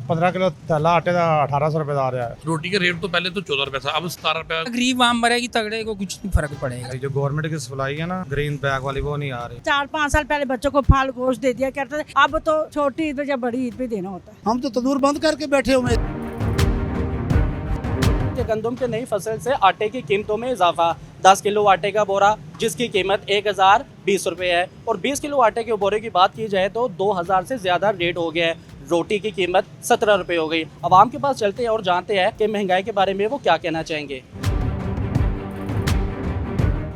15 kilo थैला आटे का 1800 रुपये आ रहा है। रोटी का रेट तो पहले तो 14 रुपये था, अब 17 रुपये। गरीब आम मरेगी, तगड़े को कुछ नहीं फर्क पड़ेगा। जो गवर्नमेंट की सप्लाई है ना ग्रीन बैग वाली, वो नहीं आ रही। 4-5 साल पहले बच्चों को फल गोश्त दे दिया करते थे, अब तो छोटी ईद पे या बड़ी ईद पे देना होता है। हम तो तंदूर बंद करके बैठे हुए हैं। गंदम की नई फसल से आटे की कीमतों में इजाफा। 10 किलो आटे का बोरा जिसकी कीमत 1020 रुपये है और 20 किलो आटे के बोरे की बात की जाए तो 2000 से ज़्यादा रेट हो गया है। रोटी की कीमत 17 रुपये हो गई। आवाम के पास चलते हैं और जानते हैं कि महंगाई के बारे में वो क्या कहना चाहेंगे।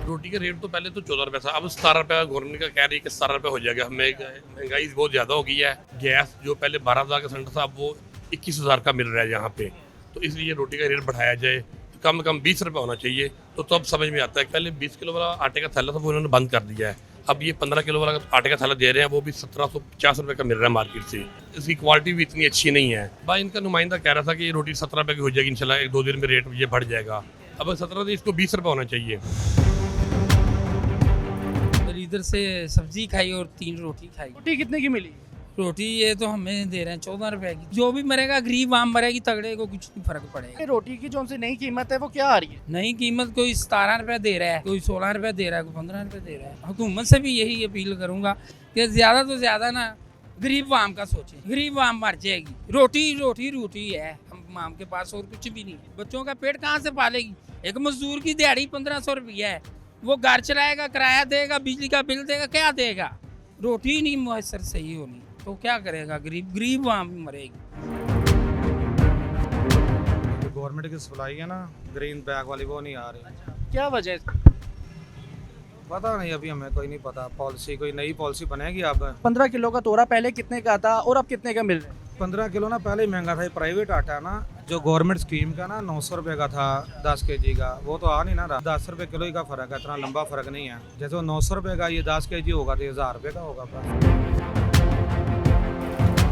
रोटी का रेट तो पहले तो 14 रुपये था, अब 17 रुपये गवर्नमेंट का कह रही है कि 17 रुपये हो जाएगा। महंगाई बहुत ज़्यादा हो गई है। गैस जो पहले 12,000 का सिलेंडर था, अब वो 21,000 का मिल रहा है यहाँ पे। तो इसलिए रोटी का रेट बढ़ाया जाए, कम से कम 20 रुपये होना चाहिए। तो अब समझ में आता है। पहले 20 किलो वाला आटे का थैला था, वो उन्होंने बंद कर दिया है। अब ये 15 किलो वाला आटे का थैला दे रहे हैं, वो भी 1750 रुपये का मिल रहा है मार्केट से। इसकी क्वालिटी भी इतनी अच्छी नहीं है। भाई इनका नुमाइंदा कह रहा था कि ये रोटी 17 रुपये की हो जाएगी इंशाल्लाह, 1-2 दिन में रेट ये बढ़ जाएगा। अब 17 से इसको 20 रुपये होना चाहिए। इधर से सब्जी खाई और 3 रोटी खाई। रोटी कितने की मिली? रोटी ये तो हमें दे रहे हैं 14 रुपए की। जो भी मरेगा, गरीब आम मरेगी, तगड़े को कुछ नहीं फर्क पड़ेगा। रोटी की जो हमसे नई कीमत है वो क्या आ रही है? नई कीमत कोई 17 रुपए दे रहा है, कोई 16 रुपए दे रहा है, कोई 15 रुपए दे रहा है। हुकूमत से भी यही अपील करूंगा कि ज्यादा तो ज्यादा ना गरीब आम का सोचें। गरीब आम मर जाएगी। रोटी है हम आम के पास, और कुछ भी नहीं है। बच्चों का पेट कहाँ से पालेगी? एक मजदूर की दिहाड़ी 1500 रुपया है, वो घर चलाएगा, किराया देगा, बिजली का बिल देगा, क्या देगा? रोटी नहीं मुयसर सही होनी तो क्या करेगा? गरीब आम मरेगी। जो गवर्नमेंट की सप्लाई है ना ग्रीन बैग वाली, वो नहीं आ रही। क्या वजह है? पता नहीं, अभी हमें कोई नहीं पता। पॉलिसी कोई नई पॉलिसी बनेगी। अब 15 किलो का तोरा पहले कितने का था और अब कितने का मिल रहा है? 15 किलो ना पहले ही महंगा था। ये प्राइवेट आटा ना, जो गवर्नमेंट स्कीम का ना 900 रुपये का था 10 kg का, वो तो आ नहीं ना रहा। 10 रुपये किलो ही का फर्क है, इतना लंबा फर्क नहीं है। जैसे वो 900 रुपये का ये 10 kg होगा तो 1000 रुपये का होगा।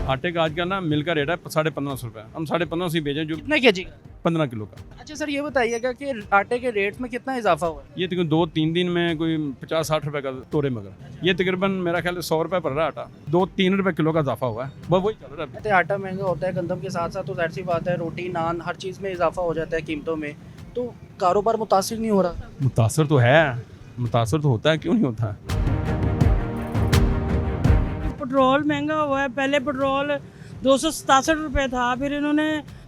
आटे का आज का ना मिल का रेट है 1550 रुपये। हम 1550 ही बेचें, जो कितने के जी का? 15 किलो का। अच्छा सर, ये बताइएगा कि आटे के रेट में कितना इजाफा हुआ है? ये तकरीबन 2-3 दिन में कोई 50-60 रुपये का तोरे मगर ये तकरीबन मेरा ख्याल है 100 रुपये पड़ रहा है आटा। 2-3 रुपये किलो का इजाफा हुआ है, बस वही चल रहा है। कहते हैं आटा महंगा होता है गंदम के साथ साथ, तो जाहिर सी बात है रोटी नान हर चीज़ में इजाफा हो जाता है कीमतों में। तो कारोबार मुतासिर नहीं हो रहा? मुतासर तो है, मुतासर तो होता है, क्यों नहीं होता है। पेट्रोल महंगा हुआ है। पहले पेट्रोल 267 रुपये था, फिर इन्होंने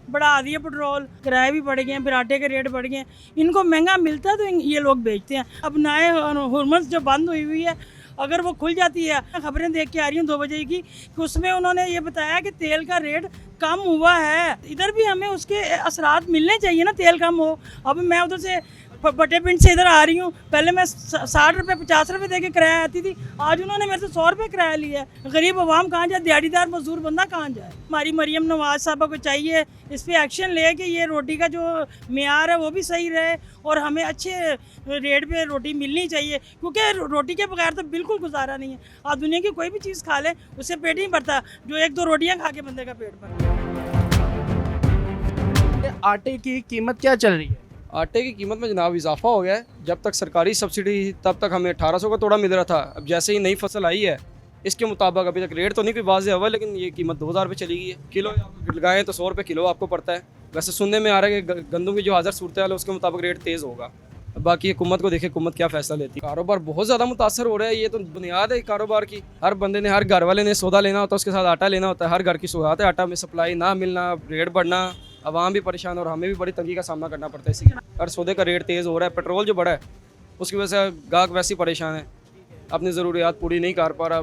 बढ़ा दिया पेट्रोल, किराए भी बढ़ गए हैं, फिर आटे के रेट बढ़ गए हैं। इनको महंगा मिलता है तो ये लोग बेचते हैं। अब नए हुरमत जो बंद हुई है, अगर वो खुल जाती है, खबरें देख के आ रही हैं 2 बजे की, कि उसमें उन्होंने ये बताया कि तेल का रेट कम हुआ है। इधर भी हमें उसके असरात मिलने चाहिए ना, तेल कम हो। अब मैं उधर से बटे पिंड से इधर आ रही हूँ, पहले मैं 60 रुपये 50 रुपये दे के किराया आती थी, आज उन्होंने मेरे से 100 रुपये किराया लिया है। गरीब आवाम कहाँ जाए? दिहाड़ीदार मजदूर बंदा कहाँ जाए? हमारी मरियम नवाज साहबा को चाहिए इस पर एक्शन ले कि ये रोटी का जो मेयार है वो भी सही रहे और हमें अच्छे रेट पे रोटी मिलनी चाहिए, क्योंकि रोटी के बगैर तो बिल्कुल गुजारा नहीं है। आप दुनिया की कोई भी चीज़ खा लें, उससे पेट नहीं भरता जो 1-2 रोटियाँ खा के बंदे का पेट भरता। आटे की कीमत क्या चल रही है? आटे की कीमत में जनाब इजाफा हो गया है। जब तक सरकारी सब्सिडी थी तब तक हमें 1800 का तोड़ा मिल रहा था। अब जैसे ही नई फसल आई है इसके मुताबिक अभी तक रेट तो नहीं कोई वाज़ेह हुआ, लेकिन ये कीमत 2000 रुपये चली गई है। किलो आप लगाएं तो 100 रुपये किलो आपको पड़ता है। वैसे सुनने में आ रहा है कि गंदम की जो हाज़र सूरत है उसके मुताबिक रेट तेज़ होगा। अब बाकी हुकूमत को देखे हुकूमत क्या फ़ैसला लेती है। कारोबार बहुत ज़्यादा मुतासर हो रहा है, ये तो बुनियाद है कारोबार की। हर बंदे ने, हर घर वाले ने सौदा लेना होता है, उसके साथ आटा लेना होता है। हर घर की सौगात है, आटा में सप्लाई ना मिलना, रेट बढ़ना, आवाम भी परेशान और हमें भी बड़ी तंगी का सामना करना पड़ता है। इसी हर सौदे का रेट तेज़ हो रहा है। पेट्रोल जो बढ़ा है उसकी वजह से गाहक वैसे ही परेशान है, अपनी ज़रूरियात पूरी नहीं कर पा रहा।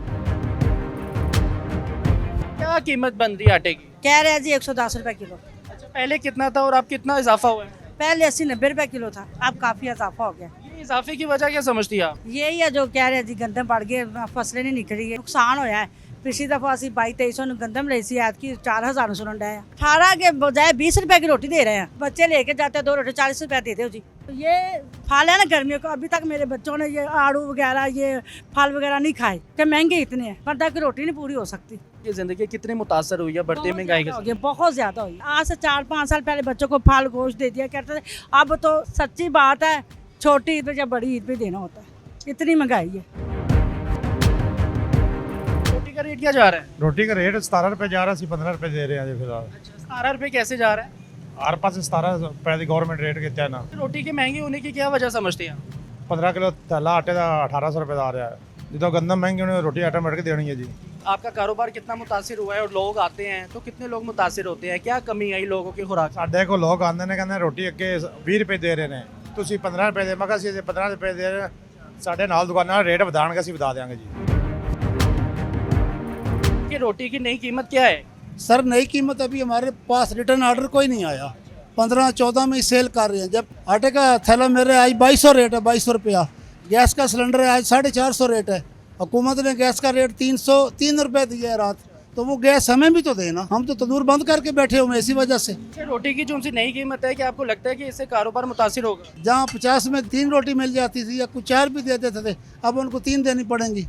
क्या कीमत बन रही है आटे की? कह रहे हैं जी 110 रुपये किलो। अच्छा, पहले कितना था और अब कितना इजाफा हुआ है? पहले 80-90 रुपये किलो था, अब काफ़ी इजाफा हो गया। ये इजाफे की वजह क्या समझती है आप? यही है जो कह रहे हैं जी, गंदम बढ़ गए, फसलें नहीं निकली है, नुकसान होया है। पिछली दफा ਅਸੀਂ 2200 ਨੂੰ गंदम ली सी, ऐतकी 4000 सुनन डे 18 के बजाय 20 रुपए की रोटी दे रहे हैं। बच्चे लेके जाते हैं 2 रोटी 40 रुपए देते हो जी। तो ये फल है ना गर्मियों को, अभी तक मेरे बच्चों ने ये आड़ू वगैरह ये फल वगैरह नहीं खाए, कि महंगे इतने हैं, पर की रोटी नहीं पूरी हो सकती। ये जिंदगी कितनी मुतासर हुई है बढ़ती महंगाई के साथ? बहुत ज्यादा हुई। आज से 4-5 साल पहले बच्चों को फल गोश्त दे दिया करते थे, अब तो सच्ची बात है छोटी ईद पे या बड़ी ईद पे देना होता है, इतनी महंगाई है। रोटी का रेट रेट क्या जा रहा है? ਰੋਟੀ ਦਾ ਰੇਟ 17 ਰੁਪਏ ਜਾ ਰਿਹਾ ਸੀ 15 ਰੁਪਏ ਦੇ ਰਹੇ ਆ ਜੀ ਫਿਲਹਾਲ 17 रुपये कैसे जा रहा है? ਹਰ ਪਾਸੇ 17 ਰੁਪਏ ਦੀ ਗਵਰਨਮੈਂਟ ਰੇਟ ਕੀਤਾ ਹੈ ਨਾ रोटी के महंगे होने की क्या वजह समझते हैं आप? 15 ਕਿਲੋ ਥੈਲਾ ਆਟੇ ਦਾ 1800 ਰੁਪਏ ਦਾ ਆ ਰਿਹਾ ਹੈ ਜਦੋਂ ਗੰਦਮ ਮਹਿੰਗੇ ਹੋਣੇ ਰੋਟੀ ਆਟੋਮੈਟਿਕ ਦੇਣੀ ਹੈ ਜੀ आपका कारोबार कितना मुतासिर हुआ है और लोग आते हैं तो कितने लोग मुतासिर होते हैं? क्या कमी आई लोगों की खुराक? ਸਾਡੇ ਕੋਲ ਲੋਕ ਆਉਂਦੇ ਨੇ ਕਹਿੰਦੇ ਰੋਟੀ ਅੱਗੇ 20 ਰੁਪਏ ਦੇ ਰਹੇ ਨੇ ਤੁਸੀਂ 15 ਰੁਪਏ ਦੇ ਮੈਂ ਕਿਹਾ ਅਸੀਂ 15 ਰੁਪਏ ਦੇ ਰਹੇ ਹਾਂ। ਸਾਡੇ ਨਾਲ ਦੁਕਾਨਾਂ ਰੇਟ ਵਧਾਣਗੇ ਅਸੀਂ ਵਧਾ ਦਿਆਂਗੇ ਜੀ कि रोटी की नई कीमत क्या है? सर नई कीमत अभी हमारे पास रिटर्न ऑर्डर कोई नहीं आया 15-14 में ही सेल कर रहे हैं जब आटे का थैला मेरे आज 2200 रेट है 2200 रुपया गैस का सिलेंडर है आज 450 रेट है हुकूमत ने गैस का रेट 303 रुपये दिया है रात तो वो गैस हमें भी तो देना हम तो तंदूर बंद करके बैठे हुए हैं इसी वजह से कि रोटी की जो उनसे नई कीमत है कि आपको लगता है कि इससे कारोबार मुतासिर होगा? जहाँ 50 में 3 रोटी मिल जाती थी या कुछ 4 भी दे देते थे अब उनको 3 देनी पड़ेंगी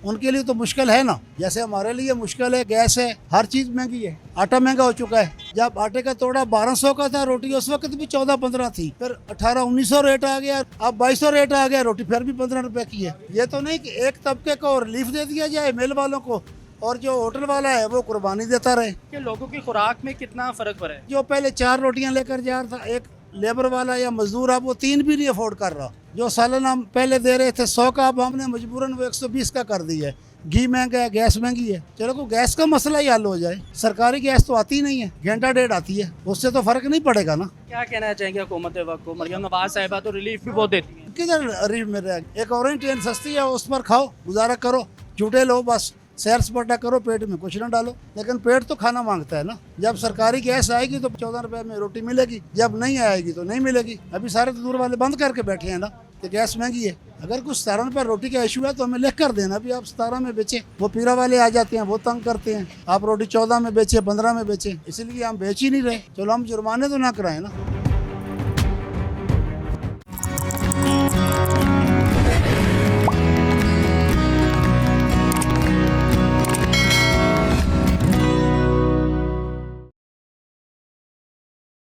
उनके लिए तो मुश्किल है ना जैसे हमारे लिए मुश्किल है गैस है हर चीज़ महंगी है आटा महंगा हो चुका है जब आटे का तोड़ा 1200 का था रोटी उस वक्त भी 14-15 थी फिर 18-1900 रेट आ गया अब 2200 रेट आ गया रोटी फिर भी 15 रुपए की है ये तो नहीं कि एक तबके को रिलीफ दे दिया जाए मिल वालों को और जो होटल वाला है वो कुर्बानी देता रहे कि लोगों की खुराक में कितना फर्क पड़ा है? जो पहले 4 रोटियां लेकर जा रहा था एक लेबर वाला या मजदूर अब वो 3 भी नहीं अफोर्ड कर रहा जो सालाना हम पहले दे रहे थे 100 का अब हमने मजबूरन वो 120 का कर दिया है घी महंगा है गैस महंगी है चलो को गैस का मसला ही हल हो जाए सरकारी गैस तो आती नहीं है घंटा डेढ़ आती है उससे तो फर्क नहीं पड़ेगा ना क्या कहना चाहेंगे हुकूमत वक्त को? मरियम नवाज साहिबा तो रिलीफ भी बहुत देती है। किधर रिलीफ मिल रहा है एक ऑरेंज ट्रेन सस्ती है उस पर खाओ गुजारा करो झूठे लो बस सैर सपाटा करो पेट में कुछ ना डालो लेकिन पेट तो खाना मांगता है ना जब सरकारी गैस आएगी तो 14 रुपए में रोटी मिलेगी जब नहीं आएगी तो नहीं मिलेगी अभी सारे तंदूर वाले बंद करके बैठे हैं ना कि गैस महंगी है अगर कुछ 17 रुपये रोटी का इशू है तो हमें लिख कर देना अभी आप 17 में बेचें वो पीरा वाले आ जाते हैं वो तंग करते हैं आप रोटी 14 में बेचें 15 में बेचें इसलिए हम बेच ही नहीं रहे चलो हम जुर्माने तो ना कराएं ना